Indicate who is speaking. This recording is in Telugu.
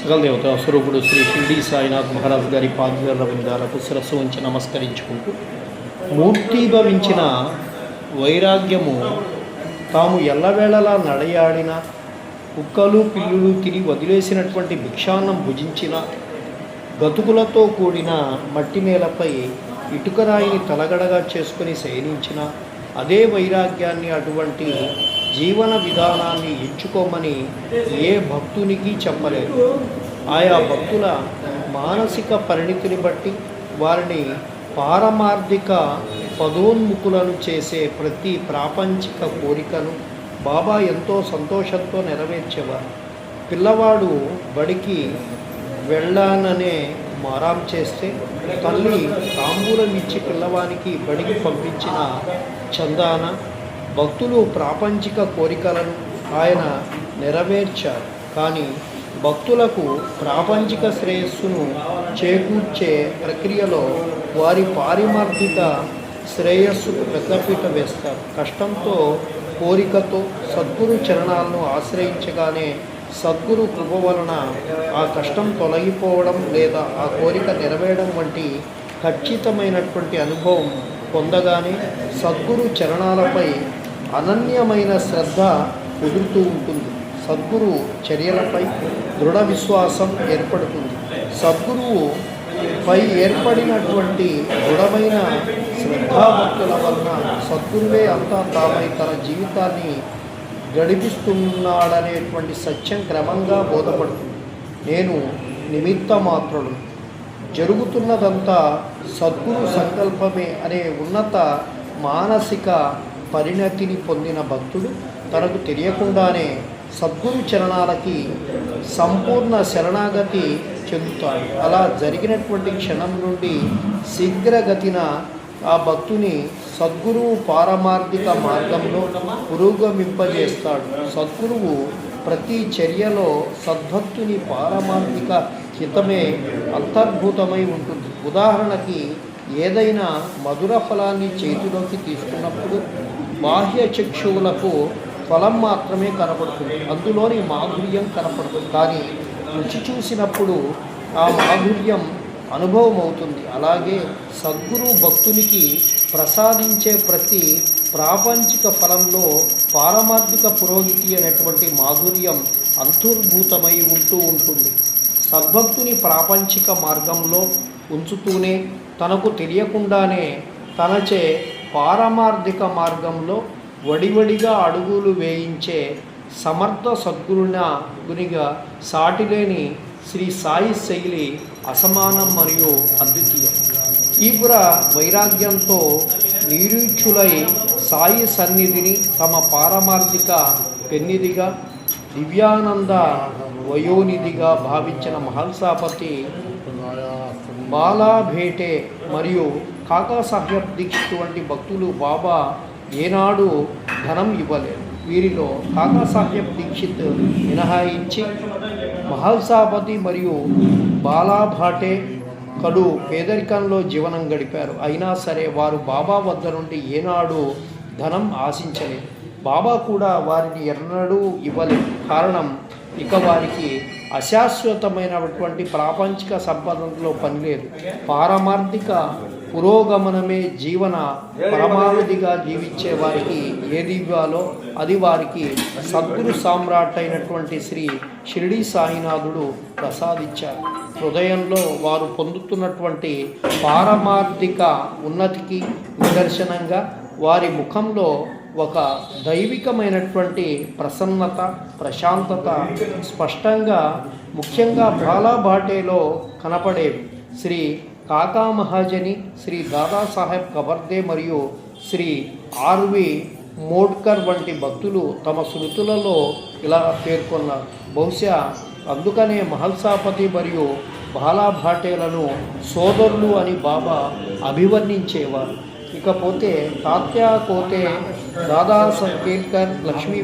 Speaker 1: సకల దేవత స్వరూపుడు శ్రీ షిరిడి సాయినాథ్ మహారాజ్ గారి పాదాల విందాలకు శిరస్సు ఉంచి నమస్కరించుకుంటూ మూర్తీభవించిన వైరాగ్యము తాము ఎల్లవేళలా నడయాడిన కుక్కలు పిల్లులు తిరిగి వదిలేసినటువంటి భిక్షాన్నం భుజించిన గతుకులతో కూడిన మట్టి నేలపై ఇటుకరాయిని తలగడగా చేసుకుని శయనించిన అదే వైరాగ్యాన్ని అటువంటి జీవన విధానాన్ని ఎంచుకోమని ఏ భక్తునికి చెప్పలేదు. ఆయా భక్తుల మానసిక పరిణితిని బట్టి వారిని పారమార్థిక పదోన్ముఖులను చేసే ప్రతి ప్రాపంచిక కోరికను బాబా ఎంతో సంతోషంతో నెరవేర్చేవారు. పిల్లవాడు బడికి వెళ్ళాననే మారాం చేస్తే తల్లి తాంబూలం ఇచ్చి పిల్లవానికి బడికి పంపించిన చందాన భక్తులు ప్రాపంచిక కోరికలను ఆయన నెరవేర్చారు. కానీ భక్తులకు ప్రాపంచిక శ్రేయస్సును చేకూర్చే ప్రక్రియలో వారి పారిమార్థిక శ్రేయస్సుకు పెద్దపీట వేస్తారు. కష్టంతో కోరికతో సద్గురు చరణాలను ఆశ్రయించగానే సద్గురు కృప వలన ఆ కష్టం తొలగిపోవడం లేదా ఆ కోరిక నెరవేరడం వంటి ఖచ్చితమైనటువంటి అనుభవం పొందగానే సద్గురు చరణాలపై అనన్యమైన శ్రద్ధ కుదురుతూ ఉంటుంది. సద్గురు చర్యలపై దృఢ విశ్వాసం ఏర్పడుతుంది. సద్గురువు పై ఏర్పడినటువంటి దృఢమైన శ్రద్ధాభక్తుల వలన సద్గురువే అంతా తామై తన జీవితాన్ని గడిపిస్తున్నాడనేటువంటి సత్యం క్రమంగా బోధపడుతుంది. నేను నిమిత్త మాత్రుడు, జరుగుతున్నదంతా సద్గురు సంకల్పమే అనే ఉన్నత మానసిక పరిణతిని పొందిన భక్తుడు తనకు తెలియకుండానే సద్గురు చరణాలకి సంపూర్ణ శరణాగతి చెందుతాడు. అలా జరిగినటువంటి క్షణం నుండి శీఘ్రగతిన ఆ భక్తుని సద్గురువు పారమార్థిక మార్గంలో పురోగమింపజేస్తాడు. సద్గురువు ప్రతి చర్యలో సద్భక్తుని పారమార్థిక హితమే అంతర్భూతమై ఉంటుంది. ఉదాహరణకి ఏదైనా మధుర ఫలాన్ని చేతిలోకి తీసుకున్నప్పుడు బాహ్య చక్షువులకు ఫలం మాత్రమే కనపడుతుంది, అందులోని మాధుర్యం కనపడుతుంది. కానీ రుచి చూసినప్పుడు ఆ మాధుర్యం అనుభవం అవుతుంది. అలాగే సద్గురు భక్తునికి ప్రసాదించే ప్రతి ప్రాపంచిక ఫలంలో పారమార్థిక పురోగతి అనేటువంటి మాధుర్యం అంతర్భూతమై ఉంటుంది. సద్భక్తుని ప్రాపంచిక మార్గంలో ఉంచుతూనే తనకు తెలియకుండానే తనచే పారమార్థిక మార్గంలో వడివడిగా అడుగులు వేయించే సమర్థ గునిగా సాటిలేని శ్రీ సాయి శైలి అసమానం మరియు అద్వితీయం. తీవ్ర వైరాగ్యంతో నిరీక్షులై సాయి సన్నిధిని తమ పారమార్థిక పెన్నిధిగా దివ్యానంద వయోనిధిగా భావించిన మహల్సాపతి బాలా భేటే మరియు కాకాసాహెబ్ దీక్షిత్ వంటి భక్తులు బాబా ఏనాడు ధనం ఇవ్వలేదు. వీరిలో కాకాసాహెబ్ దీక్షిత్ మినహాయించి మహల్సాపతి మరియు బాలాభాటే కడు పేదరికంలో జీవనం గడిపారు. అయినా సరే వారు బాబా వద్ద నుండి ఏనాడు ధనం ఆశించలేదు. బాబా కూడా వారిని ఎన్నడూ ఇవ్వలేదు. కారణం ఇక వారికి అశాశ్వతమైనటువంటి ప్రాపంచిక సంపదలో పనిలేదు. పారమార్థిక పురోగమనమే జీవన పరమావధిగా జీవించే వారికి ఏది ఇవ్వాలో అది వారికి సద్గురు సామ్రాట్ అయినటువంటి శ్రీ షిరిడి సాయినాథుడు ప్రసాదించారు. హృదయంలో వారు పొందుతున్నటువంటి పారమార్థిక ఉన్నతికి నిదర్శనంగా వారి ముఖంలో ఒక దైవికమైనటువంటి ప్రసన్నత, ప్రశాంతత స్పష్టంగా ముఖ్యంగా బాలాభాటేలో కనపడేవి. శ్రీ కాకా మహాజని, శ్రీ దాదాసాహెబ్ కబర్దే మరియు శ్రీ ఆర్వి మోడ్కర్ వంటి భక్తులు తమ శృతులలో ఇలా పేర్కొన్నారు. బహుశా అందుకనే మహల్సాపతి మరియు బాలాభాటేలను సోదరులు అని బాబా అభివర్ణించేవారు. ఇకపోతే తాత్యా కోతే, దాదా సంకేల్కర్, లక్ష్మీ